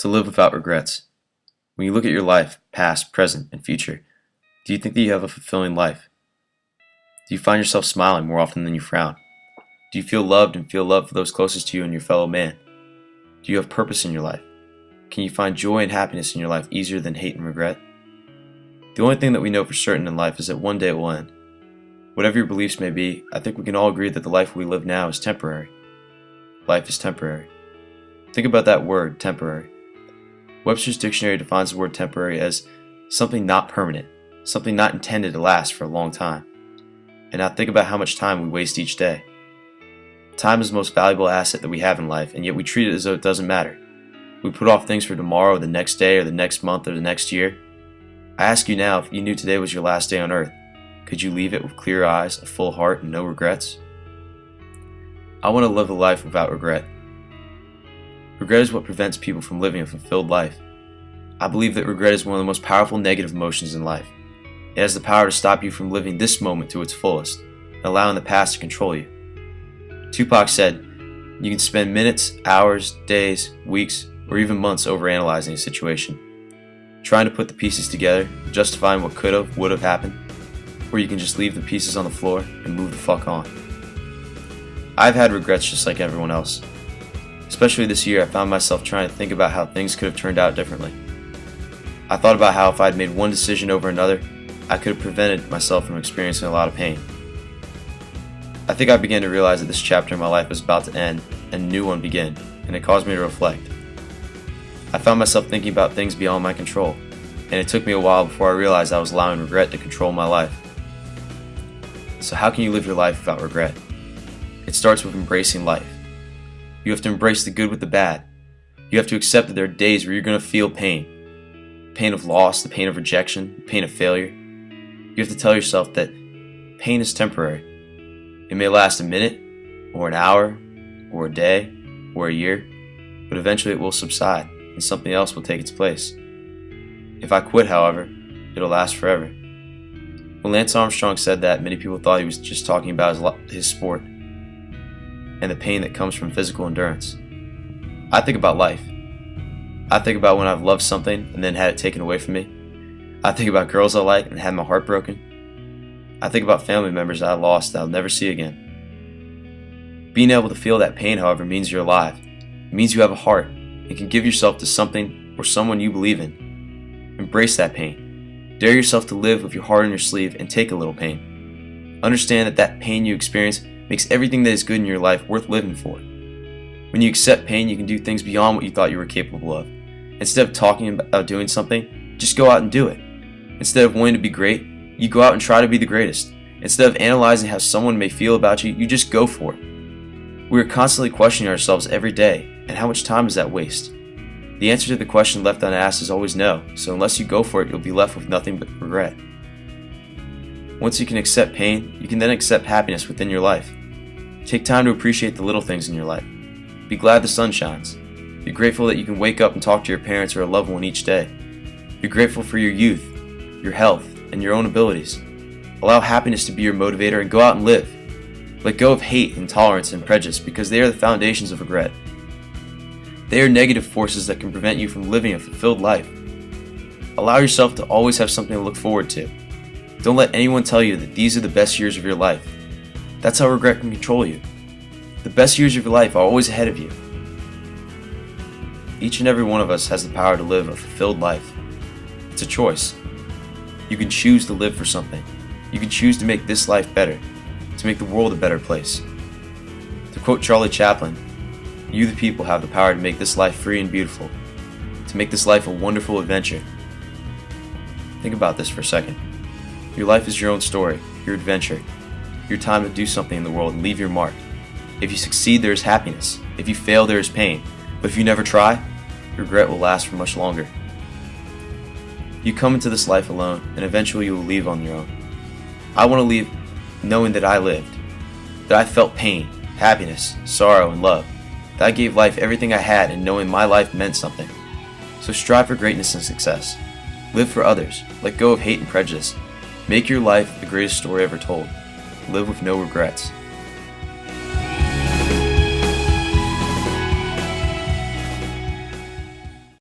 To live without regrets. When you look at your life, past, present, and future, do you think that you have a fulfilling life? Do you find yourself smiling more often than you frown? Do you feel loved and feel love for those closest to you and your fellow man? Do you have purpose in your life? Can you find joy and happiness in your life easier than hate and regret? The only thing that we know for certain in life is that one day it will end. Whatever your beliefs may be, I think we can all agree that the life we live now is temporary. Life is temporary. Think about that word, temporary. Webster's dictionary defines the word temporary as something not permanent, something not intended to last for a long time. And now think about how much time we waste each day. Time is the most valuable asset that we have in life, and yet we treat it as though it doesn't matter. We put off things for tomorrow, the next day, or the next month, or the next year. I ask you now, if you knew today was your last day on earth, could you leave it with clear eyes, a full heart, and no regrets? I want to live a life without regret. Regret is what prevents people from living a fulfilled life. I believe that regret is one of the most powerful negative emotions in life. It has the power to stop you from living this moment to its fullest, and allowing the past to control you. Tupac said, "You can spend minutes, hours, days, weeks, or even months overanalyzing a situation, trying to put the pieces together, justifying what could have, would have happened, or you can just leave the pieces on the floor and move the fuck on." I've had regrets just like everyone else. Especially this year, I found myself trying to think about how things could have turned out differently. I thought about how if I had made one decision over another, I could have prevented myself from experiencing a lot of pain. I think I began to realize that this chapter in my life was about to end and a new one begin, and it caused me to reflect. I found myself thinking about things beyond my control, and it took me a while before I realized I was allowing regret to control my life. So how can you live your life without regret? It starts with embracing life. You have to embrace the good with the bad. You have to accept that there are days where you're going to feel pain. Pain of loss, the pain of rejection, the pain of failure. You have to tell yourself that pain is temporary. It may last a minute, or an hour, or a day, or a year, but eventually it will subside, and something else will take its place. If I quit, however, it'll last forever. When Lance Armstrong said that, many people thought he was just talking about his sport and the pain that comes from physical endurance. I think about life. I think about when I've loved something and then had it taken away from me. I think about girls I like and had my heart broken. I think about family members I lost that I'll never see again. Being able to feel that pain, however, means you're alive. It means you have a heart and can give yourself to something or someone you believe in. Embrace that pain. Dare yourself to live with your heart on your sleeve and take a little pain. Understand that that pain you experience makes everything that is good in your life worth living for. When you accept pain, you can do things beyond what you thought you were capable of. Instead of talking about doing something, just go out and do it. Instead of wanting to be great, you go out and try to be the greatest. Instead of analyzing how someone may feel about you, you just go for it. We are constantly questioning ourselves every day, and how much time is that waste? The answer to the question left unasked is always no, so unless you go for it, you'll be left with nothing but regret. Once you can accept pain, you can then accept happiness within your life. Take time to appreciate the little things in your life. Be glad the sun shines. Be grateful that you can wake up and talk to your parents or a loved one each day. Be grateful for your youth, your health, and your own abilities. Allow happiness to be your motivator and go out and live. Let go of hate, intolerance, and prejudice because they are the foundations of regret. They are negative forces that can prevent you from living a fulfilled life. Allow yourself to always have something to look forward to. Don't let anyone tell you that these are the best years of your life. That's how regret can control you. The best years of your life are always ahead of you. Each and every one of us has the power to live a fulfilled life. It's a choice. You can choose to live for something. You can choose to make this life better, to make the world a better place. To quote Charlie Chaplin, "You the people have the power to make this life free and beautiful, to make this life a wonderful adventure." Think about this for a second. Your life is your own story, your adventure, your time to do something in the world and leave your mark. If you succeed, there is happiness. If you fail, there is pain. But if you never try, regret will last for much longer. You come into this life alone, and eventually you will leave on your own. I want to leave knowing that I lived, that I felt pain, happiness, sorrow, and love, that I gave life everything I had and knowing my life meant something. So strive for greatness and success. Live for others. Let go of hate and prejudice. Make your life the greatest story ever told. Live with no regrets.